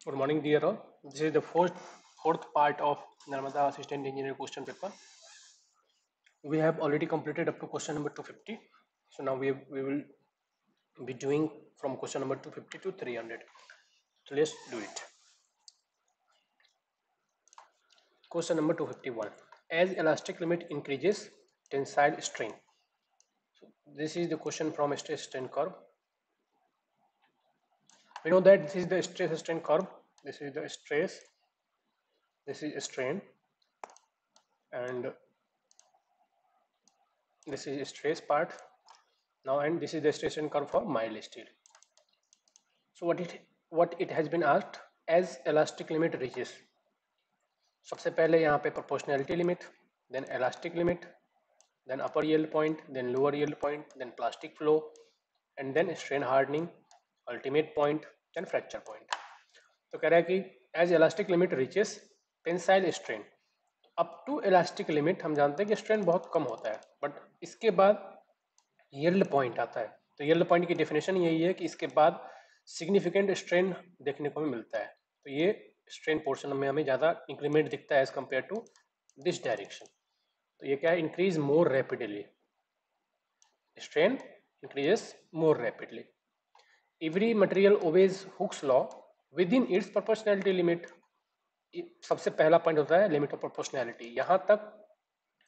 Good morning, dear all. This is the fourth part of Narmada Assistant Engineer question paper. We have already completed up to question number 250. So now we will be doing from question number 250 to 300. So let's do it. Question number 251. As elastic limit increases, tensile strain. So this is the question from stress strain curve. We know that this is the stress strain curve. This is the stress. This is strain, and this is stress part. Now, and this is the stress strain curve for mild steel. So what it has been asked, as elastic limit reaches. सबसे पहले यहाँ पे proportionality limit, then elastic limit, then upper yield point, then lower yield point, then plastic flow, and then strain hardening, ultimate point, then fracture point. तो कह रहा है कि as elastic limit reaches tensile strain, up to elastic limit हम जानते हैं कि strain बहुत कम होता है, but इसके बाद yield point आता है. तो yield point की definition यही है कि इसके बाद significant strain देखने को भी मिलता है. तो ये strain portion में हमें ज़्यादा increment दिखता है as compared to this direction. तो ये क्या है, increase more rapidly. Strain increases more rapidly. Every material obeys Hooke's law within its proportionality limit. सबसे पहला पॉइंट होता है लिमिट ऑफ प्रोपोर्शनैलिटी. यहां तक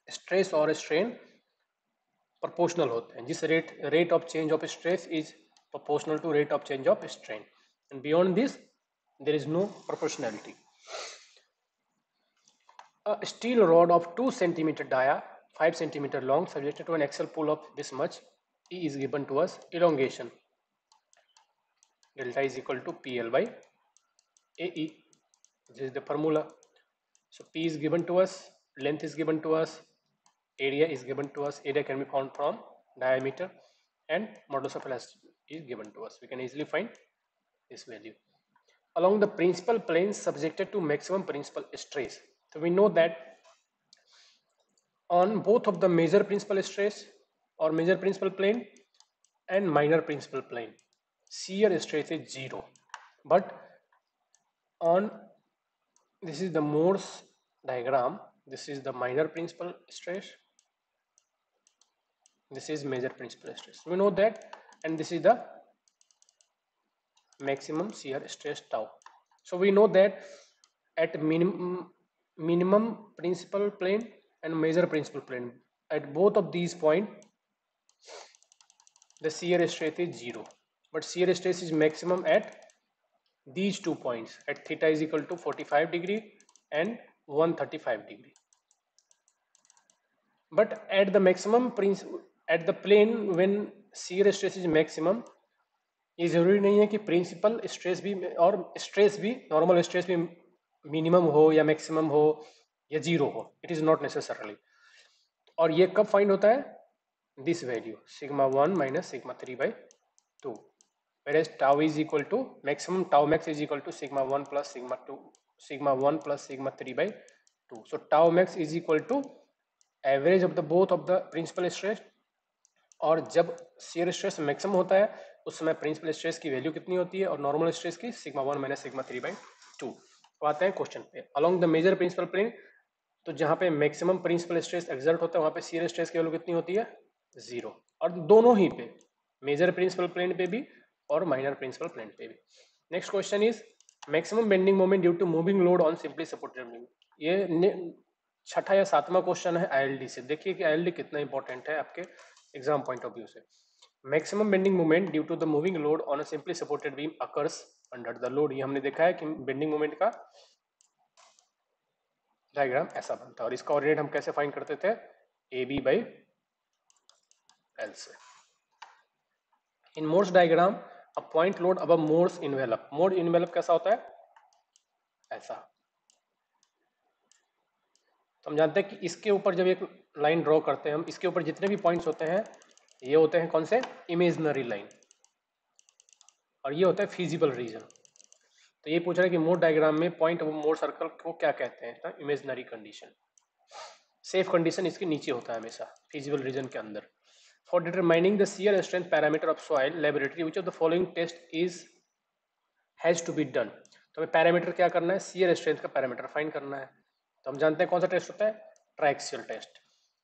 स्ट्रेस और स्ट्रेन प्रोपोर्शनल होते हैं. जिस rate of change of stress is proportional to rate of change of strain, and beyond this there is no proportionality. A steel rod of 2 centimeter dia, 5 centimeter long, subjected to an axial pull of this much, E is given to us. Elongation delta is equal to PL by AE. This is the formula. So P is given to us, length is given to us, area is given to us. Area can be found from diameter, and modulus of elasticity is given to us. We can easily find this value. Along the principal plane subjected to maximum principal stress. So we know that on both of the major principal stress or major principal plane and minor principal plane, shear stress is 0. But on, this is the Morse diagram, this is the minor principal stress, this is major principal stress. We know that, and this is the maximum shear stress tau. So we know that at minimum principal plane and major principal plane, at both of these points, the shear stress is 0. But shear stress is maximum at these 2 points, at theta is equal to 45 degree and 135 degree. But at the maximum at the plane when shear stress is maximum, ये जरूरी नहीं है कि principal stress भी और stress भी, normal stress भी minimum हो या मैक्सिमम हो या जीरो हो. It is not necessarily. और ये कब फाइंड होता है? This value sigma 1 minus sigma 3 by 2, whereas tau is equal to maximum tau max is equal to sigma 1 plus sigma 2, sigma 1 plus sigma 3 by 2. So tau max is equal to average of the both of the principal stress. और जब shear stress maximum होता है उस समय principal stress की value कितनी होती है और नॉर्मल स्ट्रेस की सिग्मा 1 माइनस सिग्मा 3 बाई 2. तो आते हैं क्वेश्चन पे. Along the major principal plane, तो जहां पे मैक्सिमम प्रिंसिपल स्ट्रेस एक्सर्ट होता है वहां पे shear स्ट्रेस की वैल्यू कितनी होती है? 0. और दोनों ही पे, मेजर प्रिंसिपल प्लेन पे भी और माइनर प्रिंसिपल प्लेन पे भी. Next question is maximum bending moment due to moving load on simply supported beam. ये छठा या सातवां क्वेश्चन है आईएलडी से. देखिए कि आईएलडी कितना इंपॉर्टेंट है आपके एग्जाम पॉइंट ऑफ व्यू से. Maximum bending moment due to the moving load on a simply supported beam occurs under the load. ये हमने देखा है कि बेंडिंग मोमेंट का डायग्राम ऐसा बनता है. और इसका ऑर्डिनेट हम कैसे फाइंड करते थे? ए बी बाई एल से. In Mohr's diagram a point load अब मोर्स इन्वेलप. मोड इन्वेलप कैसा होता है? ऐसा. तो हम जानते हैं कि इसके ऊपर जब एक लाइन ड्रॉ करते हैं हम, इसके ऊपर जितने भी पॉइंट्स होते हैं ये होते हैं कौन से? Imaginary line. और ये होता है फिजिबल रीजन. तो ये पूछ रहा है कि मोड डायग्राम में पॉइंट ऑफ मोड सर्कल को क्या कहते हैं? Imaginary condition. सेफ कंडीशन इसके नीचे होता है हमेशा, फिजिबल रीजन के अंदर. For determining the shear strength parameter of soil laboratory, which of the following test has to be done? तो हमें पैरामीटर क्या करना है, शियर स्ट्रेंथ का पैरामीटर फाइंड करना है। तो हम जानते हैं कौन सा टेस्ट होता है, ट्राइक्सियल टेस्ट।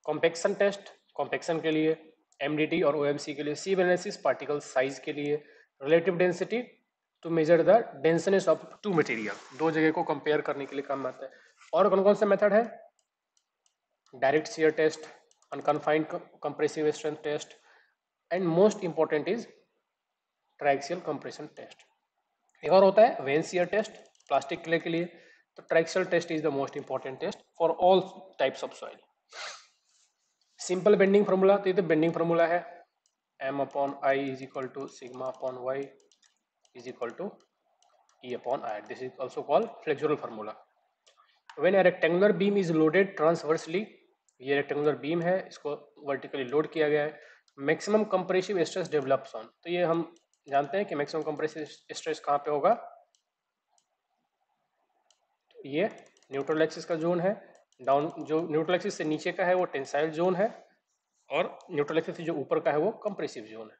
कॉम्पेक्शन टेस्ट कॉम्पेक्शन के लिए, एमडीटी और ओएमसी के लिए, सी एनालिसिस पार्टिकल साइज के लिए, relative density to measure the denseness of two material, दो जगह को कंपेयर करने के लिए काम आता है। और कौन कौन से मेथड है, direct shear test, unconfined compressive strength test, and most important is triaxial compression test. एक और होता है vane shear test plastic clay के लिए। तो triaxial test is the most important test for all types of soil. Simple bending formula, तो ये तो बेंडिंग फार्मूला है, m upon I is equal to sigma upon Y is equal to E upon I. This is also called flexural formula. When a rectangular beam is loaded transversely, ये rectangular beam है, इसको vertically load किया गया है, maximum compressive stress develops on. तो ये हम जानते हैं कि maximum compressive stress कहाँ पे होगा, ये न्यूट्रल एक्सिस का जोन है, डाउन जो न्यूट्रल एक्सिस से नीचे का है वो टेंसाइल जोन है, और न्यूट्रल एक्सिस से जो ऊपर का है वो कंप्रेसिव जोन है।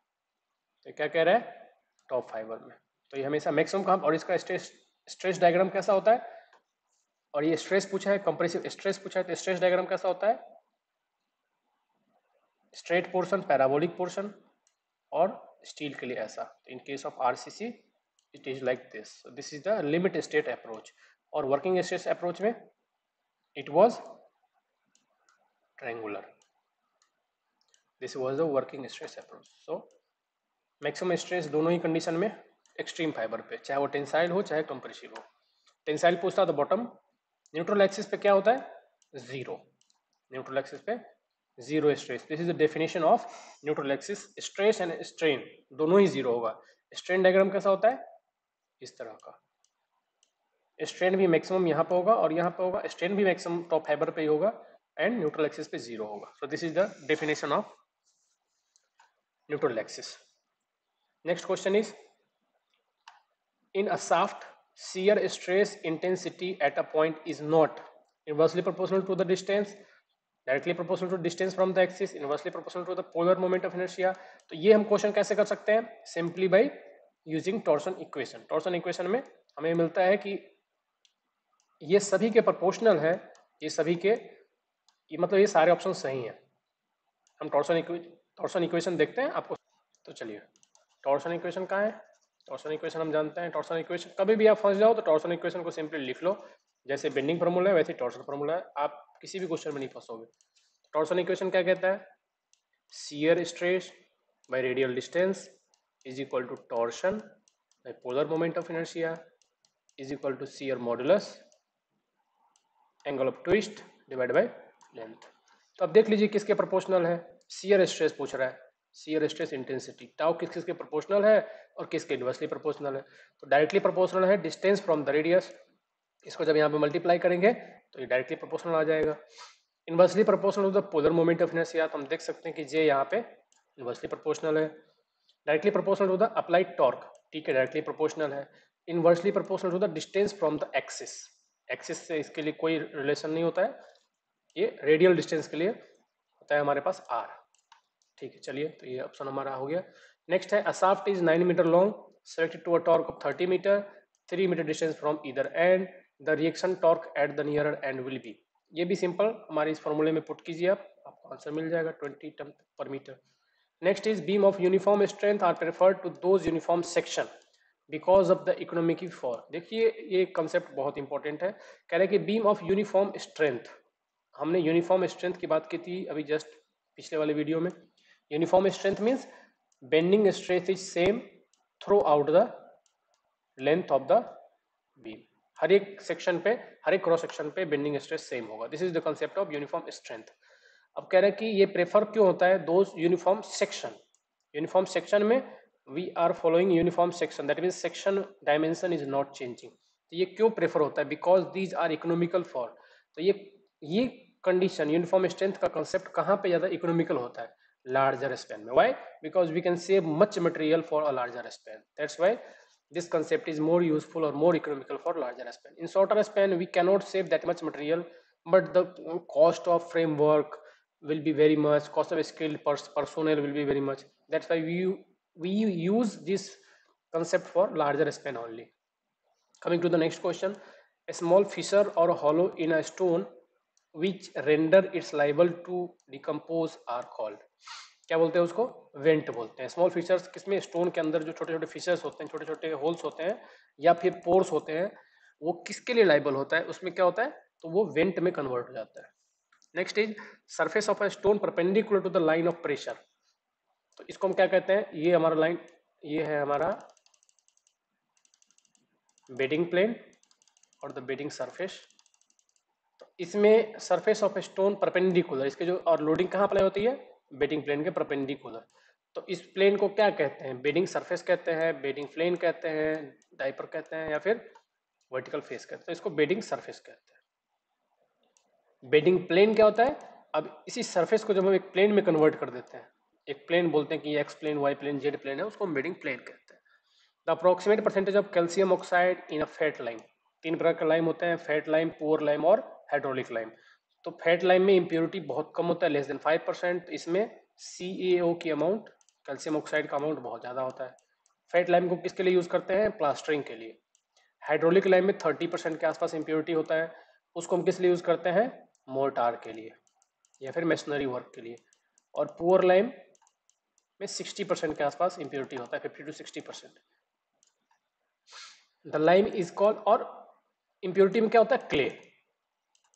तो क्या कह रहा है, टॉप फाइबर में। तो ये हमेशा मैक्सिमम कहाँ, और इसका स्ट्रेस डायग्राम कैसा होता है, और ये स्ट्रेस पूछा है, कंप्रेसिव स्ट्रेस पूछा है, तो स्ट्रेस डायग्राम कैसा होता है, स्ट्रेट पोर्शन, पैराबोलिक पोर्शन, और स्टील के लिए ऐसा। तो in case of RCC it is like this, this is the limit state approach, और वर्किंग स्ट्रेस अप्रोच में it was triangular, this was the working stress approach. So maximum stress दोनों ही condition में extreme fibre पे, चाहे वो tensile हो चाहे compressive हो। टेंसाइल पूछता तो बॉटम, न्यूट्रल एक्सिस पे क्या होता है, जीरो, न्यूट्रल एक्सिस पे zero stress. This is the definition of neutral axis, stress and strain दोनों ही जीरो होगा। स्ट्रेन डायग्राम कैसा होता है, इस तरह का, स्ट्रेन भी मैक्सिमम यहाँ पे होगा और यहाँ पे होगा, स्ट्रेन भी मैक्सिमम टॉप फाइबर पे ही होगा, एंड न्यूट्रल एक्सिस पे जीरो होगा। So this is the definition of neutral axis. Next question is, in a shaft, shear stress intensity at a point is not inversely proportional to the distance, directly proportional to distance from the axis, inversely proportional to the polar moment of inertia. तो ये हम question कैसे कर सकते हैं, simply by using torsion equation. Torsion equation में हमें मिलता है कि ये सभी के प्रोपोर्शनल है, ये सभी के, ये मतलब ये सारे ऑप्शन सही हैं। हम टॉर्सन इक्वेशन देखते हैं आपको। तो चलिए, टॉर्सन इक्वेशन कहाँ है, टॉर्सन इक्वेशन हम जानते हैं। टॉर्सन इक्वेशन कभी भी आप फंस जाओ तो टॉर्सन इक्वेशन को सिंपली लिख लो, जैसे बेंडिंग फार्मूला है वैसे टॉर्सन फार्मूला है, आप किसी भी क्वेश्चन में नहीं फंसोगे। टॉर्सन इक्वेशन क्या कहता है, shear stress by radial distance is equal to torsion by polar moment of inertia is equal to shear modulus angle of twist divide by length. तो अब देख लीजिए किसके प्रोपोर्शनल है, शियर स्ट्रेस पूछ रहा है, शियर स्ट्रेस इंटेंसिटी टाउ किस किसके प्रोपोर्शनल है और किसके इनवर्सली प्रोपोर्शनल है। तो डायरेक्टली प्रोपोर्शनल है डिस्टेंस फ्रॉम द रेडियस, इसको जब यहाँ पे मल्टीप्लाई करेंगे तो ये डायरेक्टली प्रोपोर्शनल आ जाएगा। Inversely proportional to the polar moment of inertia, तो हम देख सकते हैं कि जे यहाँ पे इनवर्सली प्रोपोर्शनल है। Directly proportional to the applied torque, ठीक है, डायरेक्टली प्रोपोर्शनल है। Inversely proportional to the distance from the axis, axis से इसके लिए कोई रिलेशन नहीं होता है, ये रेडियल डिस्टेंस के लिए होता है हमारे पास आर, ठीक है। चलिए, तो ये ऑप्शन हमारा हो गया। नेक्स्ट है, a shaft is 9 metre long, selected to a torque of 30 metre, 3 metre distance from either end, the reaction torque at the nearer end will be. ये भी सिंपल हमारे इस फॉर्मूले में पुट कीजिए आप, आपको आंसर मिल जाएगा 20 टन पर metre. Next is, beam of uniform strength are preferred to those uniform section because of the economic for. देखिए ये कंसेप्ट बहुत इंपॉर्टेंट है, कह रहे हैं कि बीम ऑफ यूनिफॉर्म स्ट्रेंथ, हमने यूनिफॉर्म स्ट्रेंथ की बात की थी अभी जस्ट पिछले वाले वीडियो में। Uniform strength means bending strength is same throughout the length of the beam, हर एक सेक्शन पे, हर एक क्रॉस सेक्शन पे बेंडिंग स्ट्रेस सेम होगा। This is the concept of uniform strength. अब कह रहे हैं कि ये प्रेफर क्यों होता है, those uniform section, uniform section में we are following uniform section, that means section dimension is not changing. तो ये क्यों प्रेफर होता है, because these are economical for. तो ये कंडीशन यूनिफॉर्म स्ट्रेंथ का कंसेप्ट कहाँ पे ज्यादा इकोनॉमिकल होता है, लार्जर स्पैन में। Why, because we can save much material for a larger span, that's why this concept is more useful or more economical for larger span. In shorter span we cannot save that much material, but the cost of framework will be very much, cost of skilled personnel will be very much, that's why we use this concept for larger span only. Coming to the next question, a small fissure or hollow in a stone which render its liable to decompose are called. क्या बोलते हैं उसको? Went बोलते हैं. Small features किसमें? Stone के अंदर जो छोटे छोटे फीचर्स होते हैं, छोटे छोटे होल्स होते हैं या फिर पोर्स होते हैं, वो किसके लिए लाइबल होता है? उसमें क्या होता है? तो वो वेंट में कन्वर्ट हो जाता है. Next is surface of a stone perpendicular to the line of pressure. तो इसको हम क्या कहते हैं? ये हमारा लाइन, ये है हमारा बेडिंग प्लेन और द बेडिंग सरफेस. तो इसमें सरफेस ऑफ स्टोन परपेंडिकुलर, इसके जो और लोडिंग कहाँ अप्लाई होती है? बेडिंग प्लेन के परपेंडिकुलर. तो इस प्लेन को क्या कहते हैं? बेडिंग सरफेस कहते हैं, बेडिंग प्लेन कहते हैं, डाइपर कहते हैं या फिर वर्टिकल फेस कहते हैं. तो इसको बेडिंग सरफेस कहते हैं. बेडिंग प्लेन क्या होता है? अब इसी सरफेस को जब हम एक प्लेन में कन्वर्ट कर देते हैं, एक प्लेन बोलते हैं कि ये X plane, Y plane, Z plane है, उसको हम बेडिंग प्लेन कहते हैं. The approximate percentage of calcium oxide in a fat lime. तीन प्रकार का लाइम होते हैं, फैट लाइम, पुअर लाइम और हाइड्रोलिक लाइम. तो फैट लाइम में इम्प्योरिटी बहुत कम होता है, लेस देन 5%. इसमें CaO की अमाउंट, कैल्शियम ऑक्साइड का अमाउंट बहुत ज़्यादा होता है. फैट लाइम को किसके लिए यूज़ करते हैं? प्लास्टरिंग के लिए. हाइड्रोलिक लाइम में 30% के आसपास इम्प्योरिटी होता है, उसको हम किस लिए यूज़ करते हैं? मोर्टार के लिए या फिर मेशनरी वर्क के लिए. और पुअर लाइम में 60% के आसपास इम्प्योरिटी होता है, 50 to 60%. The lime is called, और इम्प्योरिटी में क्या होता है? क्ले.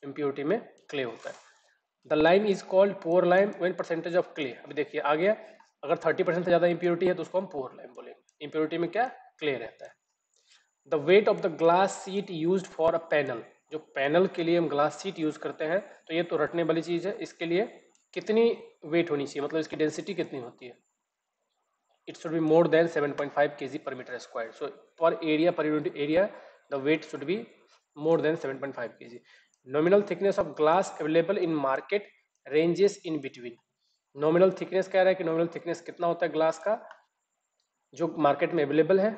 इम्प्योरिटी में क्ले होता है. The lime is called poor lime when percentage of clay. अभी देखिए आ गया, अगर 30% से ज्यादा इम्प्योरिटी है तो उसको हम पुअर लाइम बोलेंगे. इम्प्योरिटी में क्या? क्ले रहता है. The weight of the glass seat used for a panel. जो पैनल के लिए हम ग्लास सीट यूज करते हैं, तो ये तो रटने वाली चीज है. इसके लिए कितनी वेट होनी चाहिए, मतलब इसकी डेंसिटी कितनी होती है? It should be more than 7.5 kg per meter square. So per unit area, the weight should be more than 7.5 kg. Nominal thickness of glass available in market ranges in between. Nominal thickness कह रहा है कि nominal thickness कितना होता है glass का जो market में अवेलेबल है?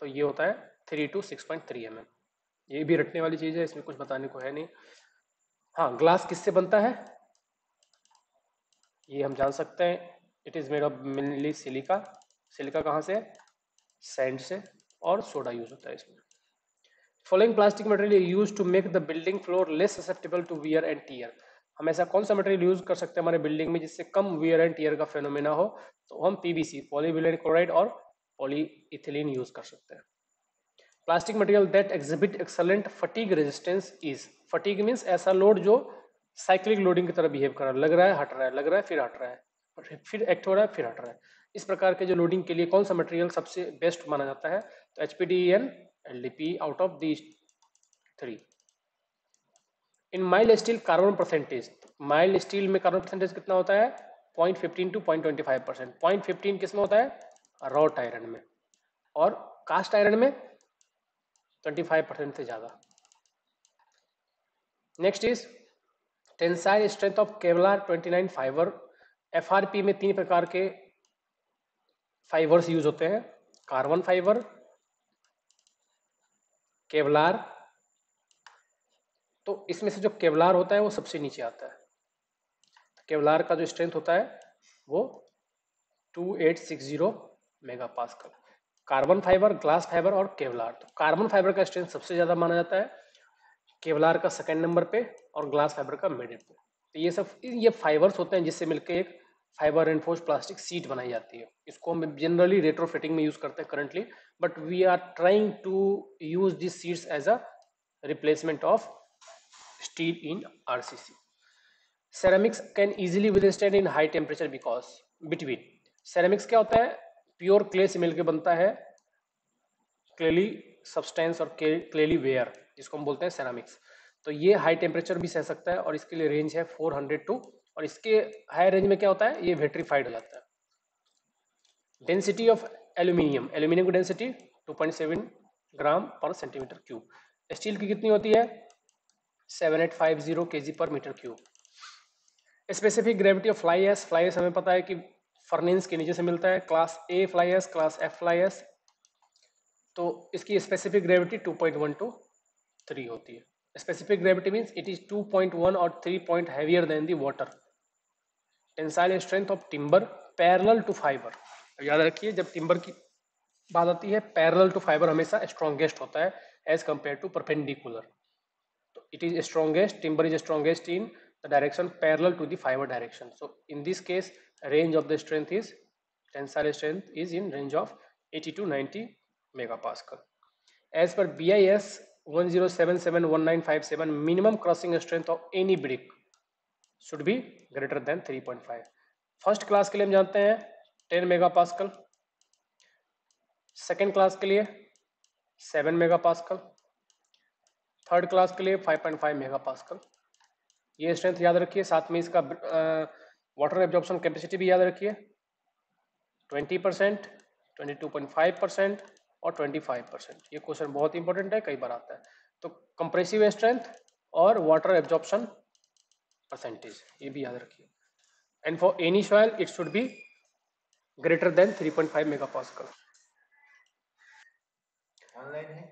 तो ये होता है 3 to 6.3 mm. ये भी रटने वाली चीज है, इसमें कुछ बताने को है नहीं. हाँ, ग्लास किससे बनता है ये हम जान सकते हैं. It is made of mainly silica. Silica कहाँ से? सैंड से. और सोडा यूज होता है इसमें. Following plastic material use to make the building floor less susceptible to wear and tear. हम ऐसा कौन सा मटेरियल यूज कर सकते हैं हमारे बिल्डिंग में जिससे कम वियर एंड टीयर का फेनोमेना हो? तो हम PVC, पॉलीविनाइल क्लोराइड और पॉलीइथिलीन यूज कर सकते हैं. Plastic material that exhibit excellent fatigue resistance is. Fatigue means ऐसा लोड जो साइक्लिक लोडिंग की तरह बिहेव कर रहा है, लग रहा है हट रहा है, लग रहा है फिर हट रहा है, फिर एक्ट हो रहा है फिर हट रहा है. इस प्रकार के जो लोडिंग के लिए कौन सा मटेरियल सबसे बेस्ट माना जाता है? तो HPDEN, LDPE out of these 3. In mild steel carbon percentage. Mild steel में कार्बन परसेंटेज कितना होता है? 0.15 to 0.25%. 0.15 किस में होता है? रॉट आयरन में. और कास्ट आयरन में 25% से ज्यादा. Next is tensile strength of Kevlar 29 fibre. FRP में 3 प्रकार के फाइबर्स यूज होते हैं, कार्बन फाइबर, केवलार. तो इसमें से जो केवलार होता है वो सबसे नीचे आता है. केवलार का जो स्ट्रेंथ होता है वो 2860 megapascal. Carbon fibre, glass fibre और केवलार. तो कार्बन फाइबर का स्ट्रेंथ सबसे ज्यादा माना जाता है, केवलार का सेकंड नंबर पे और ग्लास फाइबर का मिडिल पे. तो ये फाइबर्स होते हैं जिससे मिलकर एक फाइबर रेनफोर्स्ड प्लास्टिक सीट बनाई जाती है. इसको हम जनरली रेट्रोफिटिंग में यूज करते हैं currently, but we are trying to use this seats as a replacement of steel in RCC. Ceramics can easily withstand in high temperature because between. Ceramics क्या होता है? प्योर क्ले से मिलकर बनता है, क्लेली सब्सटेंस और क्लेली वेयर, जिसको हम बोलते हैं सेरामिक्स. तो ये हाई टेम्परेचर भी सह सकता है और इसके लिए रेंज है 400 टू, और इसके हाई रेंज में क्या होता है? ये वेट्रीफाइड हो जाता है. Density of aluminium. एल्यूमिनियम की डेंसिटी 2.7 ग्राम पर सेंटीमीटर क्यूब. स्टील की कितनी होती है? 7850 kg पर metre cube. Specific gravity of fly ash. Fly ash हमें पता है कि फर्नेंस के नीचे से मिलता है. Class A fly ash, class F fly ash. तो इसकी स्पेसिफिक ग्रेविटी 2.123 होती है. Specific gravity means it is 2.1 और 3 point heavier than the water. Tensile strength of timber parallel to fibre. याद रखिए, जब टिम्बर की बात आती है पैरेलल टू फाइबर हमेशा स्ट्रॉन्गेस्ट होता है एज कंपेयर टू परपेंडिकुलर. तो it is strongest, timber is strongest in the direction parallel to the fiber direction. So in this case range of the strength is tensile strength is in range of 80 to 90 megapascal. As per BIS 10771957 minimum crossing strength of any brick should be greater than 3.5. First class के लिए हम जानते हैं 10 megapascal, second class के लिए 7 megapascal, third class के लिए 5.5 megapascal. ये स्ट्रेंथ याद रखिए. साथ में इसका वाटर एब्जॉर्प्शन कैपेसिटी भी याद रखिए 20%, 22.5% और 25%. ये क्वेश्चन बहुत इंपॉर्टेंट है, कई बार आता है. तो कंप्रेसिव स्ट्रेंथ और वाटर एब्जॉर्प्शन परसेंटेज ये भी याद रखिए. And for any soil it should be greater than 3.5 megapascal.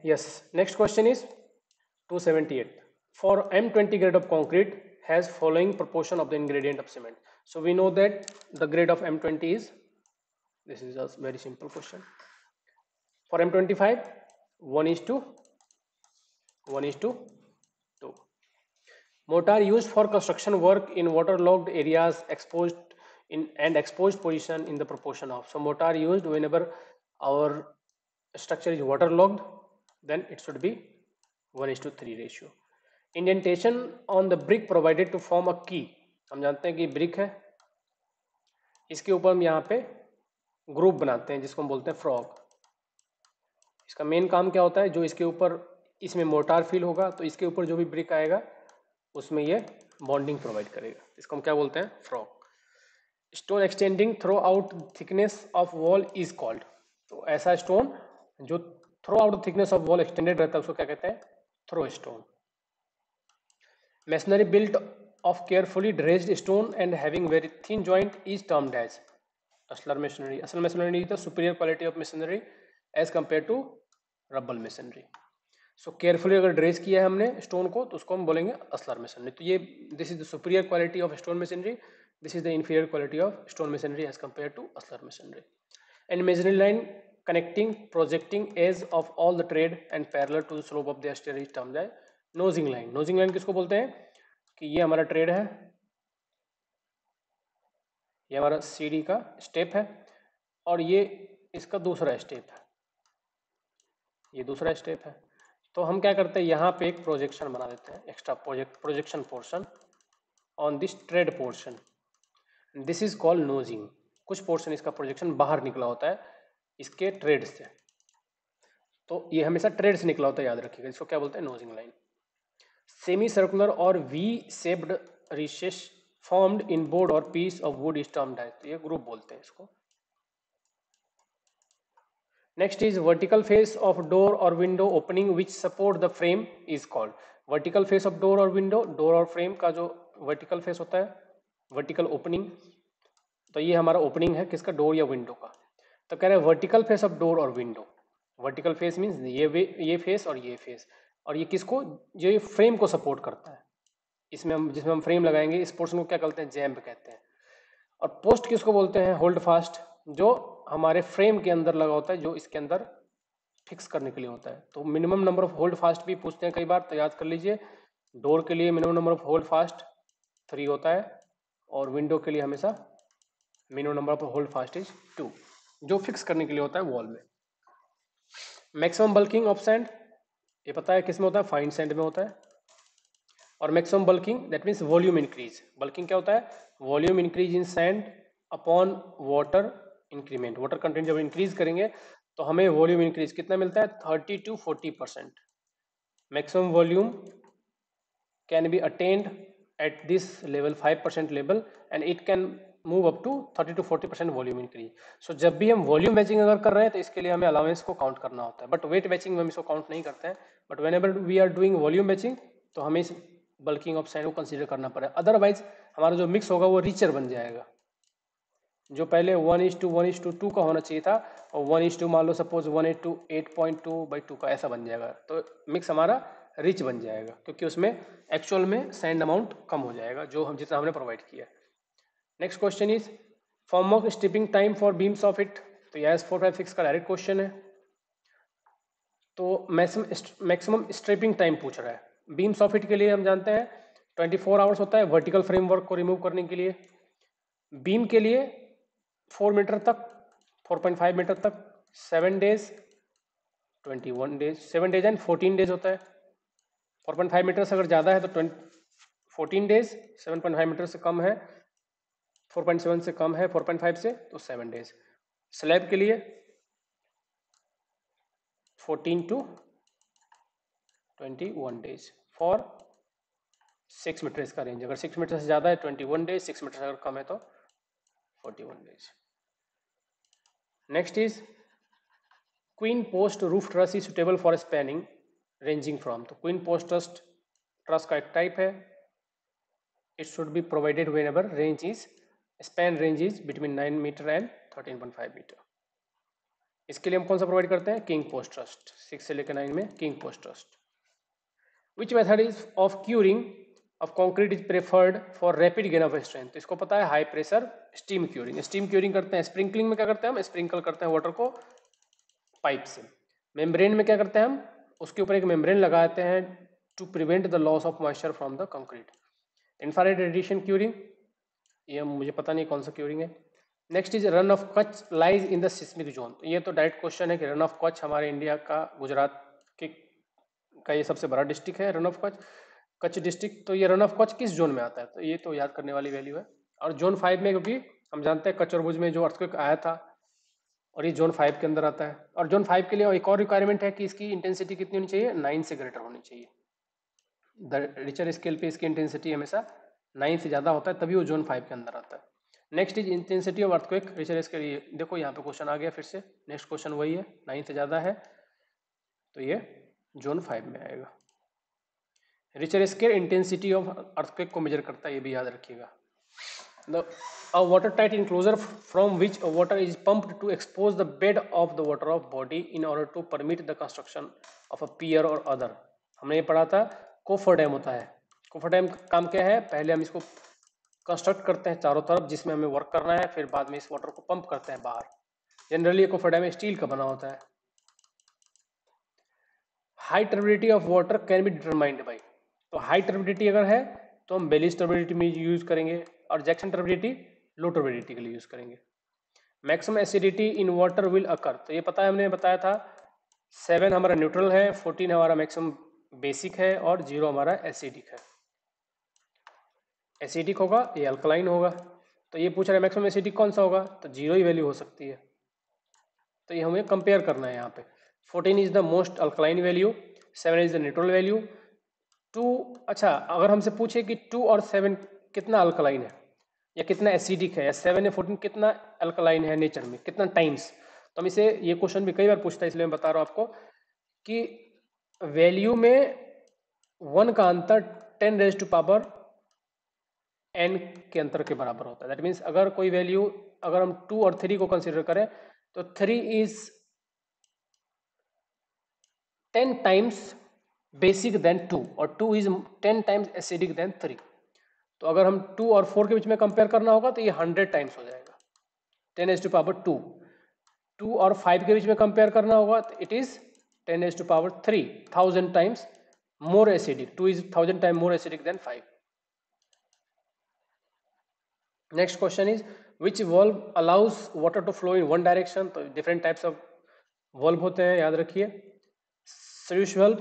Yes. Next question is 278. For M20 grade of concrete has following proportion of the ingredient of cement. So we know that the grade of M20 is, this is a very simple question. For M25 1:2. Mortar used for construction work in waterlogged areas exposed position in the proportion of. So mortar used whenever our structure is waterlogged, then it should be 1:3 ratio. Indentation on the brick provided to form a key. हम जानते हैं कि brick है, इसके ऊपर हम यहाँ पे ग्रुप बनाते हैं जिसको हम बोलते हैं फ्रॉग. इसका मेन काम क्या होता है, जो इसके ऊपर इसमें मोर्टार फिल होगा तो इसके ऊपर जो भी ब्रिक आएगा उसमें ये बॉन्डिंग प्रोवाइड करेगा. इसको हम क्या बोलते हैं, frog. Stone extending throughout thickness of wall is called. तो ऐसा स्टोन जो throughout thickness of wall extended रहता है उसको क्या कहते हैं, through stone. Masonry built of carefully dredged stone and having very thin joint is termed as aslar masonry. Asal masonry is the superior quality of masonry as compared to rubble masonry. So carefully अगर dredge किया है हमने stone को तो उसको हम बोलेंगे असलर masonry. तो ये this is the superior quality of stone masonry, this is the inferior quality of stone masonry as compared to aslar masonry. And masonry line connecting projecting edge of all the trade and parallel to the slope of the stair is termed as नोजिंग line. नोजिंग line किसको बोलते हैं कि ये हमारा trade है, ये हमारा सीढ़ी का स्टेप है और ये इसका दूसरा स्टेप है, ये दूसरा स्टेप है. तो हम क्या करते हैं, यहाँ पे एक प्रोजेक्शन बना देते हैं, extra projection portion on this trade portion. This is called नोजिंग. कुछ पोर्शन इसका प्रोजेक्शन बाहर निकला होता है इसके ट्रेड से, तो ये हमेशा ट्रेड से निकला होता है, याद रखिएगा. इसको क्या बोलते हैं, नोजिंग लाइन. सेमी सर्कुलर और V shaped recess formed in board और piece of wood is termed as. ये ग्रुप बोलते हैं इसको. Next is vertical face of door और window opening which support the frame is called. Vertical face of door और window, door और frame का जो वर्टिकल फेस होता है, वर्टिकल ओपनिंग, तो ये हमारा ओपनिंग है किसका, डोर या विंडो का. तो कह रहे हैं वर्टिकल फेस ऑफ डोर और विंडो. वर्टिकल फेस मीन्स ये फेस और ये फेस, और ये किसको, जो ये फ्रेम को सपोर्ट करता है, इसमें हम जिसमें हम फ्रेम लगाएंगे इस पोर्शन को क्या कहते हैं, जैम्ब कहते हैं. और पोस्ट किसको बोलते हैं, होल्ड फास्ट, जो हमारे फ्रेम के अंदर लगा होता है, जो इसके अंदर फिक्स करने के लिए होता है. तो minimum number of hold fast भी पूछते हैं कई बार, तो याद कर लीजिए. डोर के लिए minimum number of hold fast 3 होता है और विंडो के लिए हमेशा minimum number of hold fast is 2, जो फिक्स करने के लिए होता है वॉल में. मैक्सिमम बल्किंग ऑफ सैंड, ये पता है किस में होता है, फाइन सैंड में होता है. और maximum bulking that means volume increase. Bulking क्या होता है, volume increase in sand upon water increment. Water content जब इंक्रीज करेंगे तो हमें वॉल्यूम इंक्रीज कितना मिलता है, 30 to 40%. Maximum volume can be attained at this level 5% level and it can move up to 30 to 40% volume increase. So जब भी हम वॉल्यूम मैचिंग अगर कर रहे हैं तो इसके लिए हमें अलाउंस को काउंट करना होता है, बट वेट मैचिंग में हम इसको काउंट नहीं करते हैं. But whenever we are doing volume matching तो हमें इस बल्किंग ऑफ सैंड को कंसीडर करना पड़ेगा, अदरवाइज हमारा जो मिक्स होगा वो रिचर बन जाएगा. जो पहले 1:1:2 का होना चाहिए था और 1:2 मान लो सपोज 1:8.2/2 का ऐसा बन जाएगा, तो मिक्स हमारा रिच बन जाएगा क्योंकि उसमें एक्चुअल में सैंड अमाउंट कम हो जाएगा जो हम जितना हमने प्रोवाइड किया. Next question is form of stripping time for beams of it. तो यह 456 का डायरेक्ट क्वेश्चन है. तो मैक्सिमम स्ट्रिपिंग टाइम पूछ रहा है। बीम सॉफिट के लिए हम जानते हैं 24 आवर्स होता है वर्टिकल फ्रेमवर्क को रिमूव करने के लिए। बीम के लिए 4 मीटर तक 4.5 मीटर तक 7 days 21 days 7 days and 14 days होता है। 4.5 मीटर से अगर ज़्यादा है तो 14 डेज, 7.5 मीटर से कम है 4.7 से कम है 4.5 से तो 7 डेज। स्लैब के लिए 14 to 21 डेज फॉर 6 मीटर इसका रेंज। अगर 6 मीटर से ज़्यादा है 21 डेज, 6 मीटर से अगर कम है तो 41 days. Next is queen post roof truss is suitable for spanning ranging from. तो क्वीन पोस्ट ट्रस का एक टाइप है। It should be provided whenever range is span range is between 9 metre and 13.5 metre. इसके लिए हम कौन सा provide करते हैं? King post trust. 6 से लेकर 9 में king post trust. Which method is of curing of concrete is preferred for rapid gain of strength. इसको पता है high pressure steam curing. Steam curing करते हैं। स्प्रिंकलिंग में क्या करते हैं हम? स्प्रिंकल करते हैं वाटर को पाइप से। मेम्ब्रेन में क्या करते हैं हम? उसके ऊपर एक मेम्ब्रेन लगाते हैं to prevent the loss of moisture from the concrete. Infrared radiation curing, ये मुझे पता नहीं कौन सा क्यूरिंग है। Next is Rann of Kutch lies in the seismic zone. ये तो डायरेक्ट क्वेश्चन है कि रन ऑफ कच्छ हमारे इंडिया का गुजरात के का ये सबसे बड़ा डिस्ट्रिक्ट है run of Kutch, Kutch district. तो ये रन ऑफ कच्छ किस जोन में आता है? तो ये तो याद करने वाली वैल्यू है। और जोन 5 में, क्योंकि हम जानते हैं कच्छ और भुज में जो अर्थक्वेक आया था और ये जोन 5 के अंदर आता है। और जोन 5 के लिए एक और रिक्वायरमेंट है कि इसकी इंटेंसिटी कितनी होनी चाहिए? 9 से ग्रेटर होनी चाहिए। द रिचर स्केल पे इसकी इंटेंसिटी हमेशा 9 से ज़्यादा होता है, तभी वो जोन 5 के अंदर आता है। Next is intensity of earthquake Richter scale. ये देखो यहाँ पे क्वेश्चन आ गया फिर से। नेक्स्ट क्वेश्चन वही है, 9 से ज़्यादा है तो ये जोन 5 में आएगा। Richter scale intensity of earthquake को मेजर करता है, ये भी याद रखिएगा। A watertight enclosure from which water is pumped to expose the bed of the water of body in order to permit the construction of a pier or other। हमने ये पढ़ा था कोफर डैम होता है। कोफर डैम का काम क्या है? पहले हम इसको कंस्ट्रक्ट करते हैं चारों तरफ जिसमें हमें वर्क करना है, फिर बाद में इस वाटर को पंप करते हैं बाहर। जनरली कोफर डैम स्टील का बना होता है। High turbidity of water can be determined by. तो हाई टर्बिडिटी अगर है तो हम बेलिस टर्बिडिटी में यूज करेंगे, और जैक्सन टर्बिडिटी लो टर्बिडिटी के लिए यूज करेंगे। Maximum acidity in water will occur. तो ये पता है, हमने बताया था 7 हमारा न्यूट्रल है, 14 हमारा मैक्सिमम बेसिक है और 0 हमारा एसिडिक है। एसिडिक होगा ये अल्कलाइन होगा। तो ये पूछ रहा है मैक्सिमम एसिडिक कौन सा होगा? तो 0 ही वैल्यू हो सकती है। तो ये हमें कंपेयर करना है यहाँ पे। 14 is the most alkaline value, 7 is the neutral value. 2, अच्छा अगर हमसे पूछे कि 2 और 7 कितना अल्कलाइन है या कितना एसिडिक है, या 7 या 14 कितना अल्कलाइन है नेचर में, कितना टाइम्स। तो हम इसे, ये क्वेश्चन भी कई बार पूछता है इसलिए मैं बता रहा हूँ आपको कि वैल्यू में 1 का अंतर 10 रेज़ टू पावर n के अंतर के बराबर होता है। दैट मीन्स अगर कोई वैल्यू, अगर हम 2 और 3 को कंसिडर करें तो 3 इज 10 टाइम्स बेसिक देन 2 और 2 इज 10 टाइम्स एसिडिक देन 3। तो अगर हम 2 और 4 के बीच में कंपेयर करना होगा तो ये 100 टाइम्स हो जाएगा, 10 रेज़ टू पावर 2। 2 और 5 के बीच में कंपेयर करना होगा तो it is 10 raise to power 3, 1000 times more acidic. 2 is 1000 times more acidic than 5. Next question is which valve allows water to flow in one direction। तो different types of valve होते हैं, याद रखिए। sluice valve,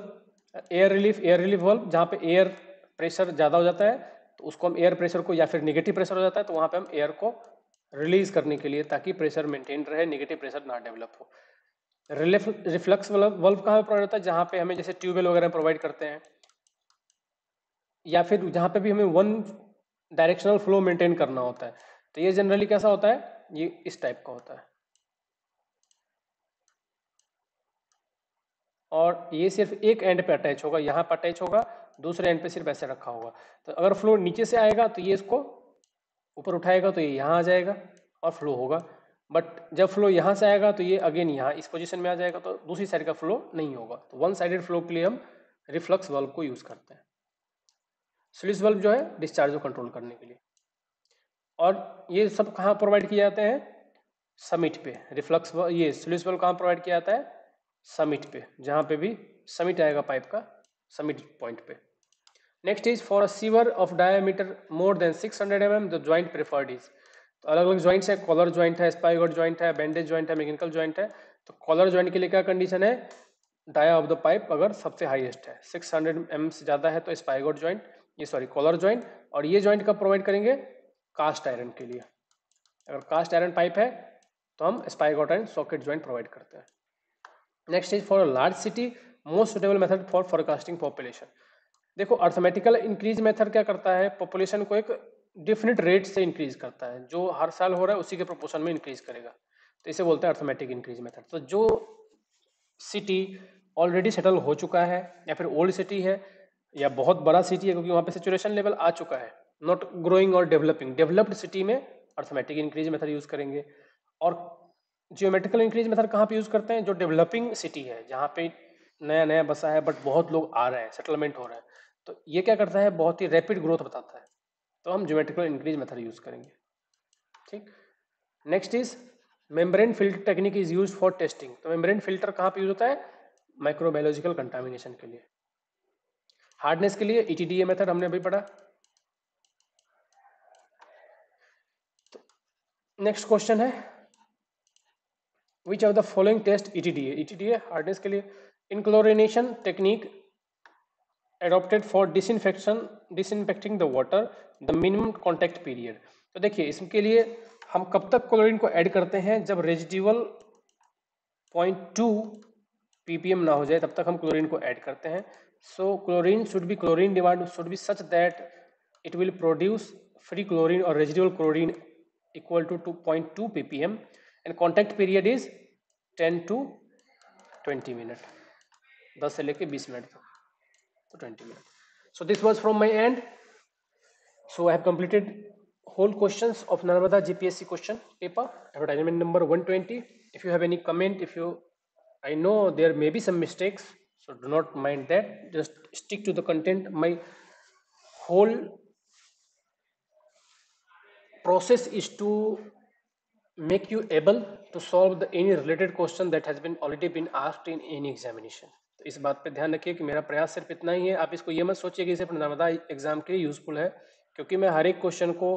air relief valve, जहाँ पे air pressure ज़्यादा हो जाता है तो उसको हम एयर प्रेशर को, या फिर निगेटिव प्रेशर हो जाता है तो वहाँ पे हम एयर को रिलीज करने के लिए, ताकि प्रेशर मेंटेन रहे, निगेटिव प्रेशर ना डेवलप हो। रिफ्लक्स वाल्व कहाँ पे प्रोवाइड होता है? जहाँ पे हमें जैसे ट्यूबवेल वगैरह प्रोवाइड करते हैं, या फिर जहाँ पे भी हमें 1 डायरेक्शनल फ्लो मेंटेन करना होता है। तो ये जनरली कैसा होता है? ये इस टाइप का होता है, और ये सिर्फ एक एंड पे अटैच होगा, यहाँ पर अटैच होगा, दूसरे एंड पे सिर्फ ऐसे रखा होगा। तो अगर फ्लो नीचे से आएगा तो ये इसको ऊपर उठाएगा तो ये यहाँ आ जाएगा और फ्लो होगा। बट जब फ्लो यहाँ से आएगा तो ये अगेन यहाँ इस पोजीशन में आ जाएगा, तो दूसरी साइड का फ्लो नहीं होगा। तो 1 साइडेड फ्लो के लिए हम रिफ्लक्स वाल्व को यूज करते हैं। स्लुइस वाल्व जो है डिस्चार्ज को कंट्रोल करने के लिए। और ये सब कहाँ प्रोवाइड किए जाते हैं? समिट पे। रिफ्लक्स ये स्लुइस वाल्व कहाँ प्रोवाइड किया जाता है? समिट पे, जहाँ पे भी समिट आएगा पाइप का, समिट पॉइंट पे। Next is for a sewer of diameter more than 600 mm the joint preferred is. तो अलग अलग ज्वाइंट्स है, कॉलर ज्वाइंट है, स्पाइगोट ज्वाइंट है, बैंडेज ज्वाइंट है, मैकेनिकल ज्वाइंट है। तो कॉलर ज्वाइंट के लिए क्या कंडीशन है, डाया ऑफ द पाइप अगर सबसे हाईएस्ट है, 600 mm से ज़्यादा है तो स्पाइगोट ज्वाइंट, ये सॉरी कॉलर ज्वाइंट। और ये ज्वाइंट कब प्रोवाइड करेंगे, कास्ट आयरन के लिए। अगर कास्ट आयरन पाइप है तो हम स्पाइगोट एंड सॉकेट ज्वाइंट प्रोवाइड करते हैं। Next is for a large city most suitable method for forecasting population. देखो अर्थमेटिकल इंक्रीज मेथड क्या करता है, पॉपुलेशन को एक डिफिनिट रेट से इंक्रीज करता है, जो हर साल हो रहा है उसी के प्रोपोर्शन में इंक्रीज करेगा, तो इसे बोलते हैं अर्थमेटिक इंक्रीज मेथड। तो जो सिटी ऑलरेडी सेटल हो चुका है या फिर ओल्ड सिटी है या बहुत बड़ा सिटी है क्योंकि वहाँ पे सेचुरेशन लेवल आ चुका है, नॉट ग्रोइंग और डेवलपिंग, डेवलप्ड सिटी में अर्थमेटिक इंक्रीज मेथड यूज करेंगे। और जियोमेट्रिकल इंक्रीज मेथड कहाँ पे यूज करते हैं, जो डेवलपिंग सिटी है, जहाँ पे नया नया बसा है बट बहुत लोग आ रहे हैं, सेटलमेंट हो रहा है, तो ये क्या करता है, बहुत ही रैपिड ग्रोथ बताता है, तो हम ज्योमेट्रिकल इंक्रीज मेथड यूज करेंगे। ठीक। Next is membrane filter technique is use for testing. तो मेम्ब्रेन फिल्टर कहाँ पे यूज होता है, माइक्रोबायोलॉजिकल कंटामिनेशन के लिए। हार्डनेस के लिए ETDA मेथड हमने अभी पढ़ा। तो नेक्स्ट क्वेश्चन है, which of the following test ETDA hardness के लिए, in chlorination technique adopted for disinfecting the water, the minimum contact period। तो देखिए इसके लिए हम कब तक क्लोरीन को ऐड करते हैं, जब रेजिडुअल 0.2 ppm ना हो जाए तब तक हम क्लोरीन को ऐड करते हैं। So chlorine demand should be such that it will produce free chlorine और residual chlorine equal to 2.2 ppm and contact period is 10 to 20 minute, 10 से लेके 20 मिनट तक, तो 20 minutes. So this was from my end. So I have completed whole questions of Narmada GPSC question paper, advertisement number 120. If you have any comment, I know there may be some mistakes, so do not mind that. Just stick to the content. My whole process is to make you able to solve any related question that has been already been asked in any examination. तो इस बात पे ध्यान रखिए कि मेरा प्रयास सिर्फ इतना ही है, आप इसको ये मत सोचिए कि सिर्फ नर्मदा एग्जाम के लिए यूजफुल है, क्योंकि मैं हर एक क्वेश्चन को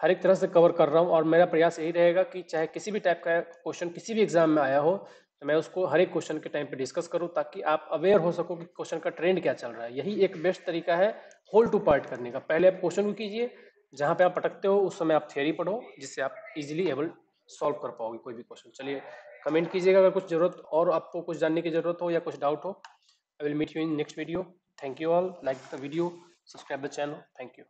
हर एक तरह से कवर कर रहा हूँ और मेरा प्रयास यही रहेगा कि चाहे किसी भी टाइप का क्वेश्चन किसी भी एग्जाम में आया हो तो मैं उसको हर एक क्वेश्चन के टाइम पे डिस्कस करूँ, ताकि आप अवेयर हो सको कि क्वेश्चन का ट्रेंड क्या चल रहा है। यही एक बेस्ट तरीका है होल टू पार्ट करने का। पहले आप क्वेश्चन को कीजिए, जहाँ पे आप अटकते हो उस समय आप थियरी पढ़ो, जिससे आप इजीली एबल सॉल्व कर पाओगे कोई भी क्वेश्चन। चलिए कमेंट कीजिएगा अगर कुछ जरूरत और आपको कुछ जानने की जरूरत हो या कुछ डाउट हो। I will meet you in next video. Thank you all, like the video, subscribe the channel, thank you.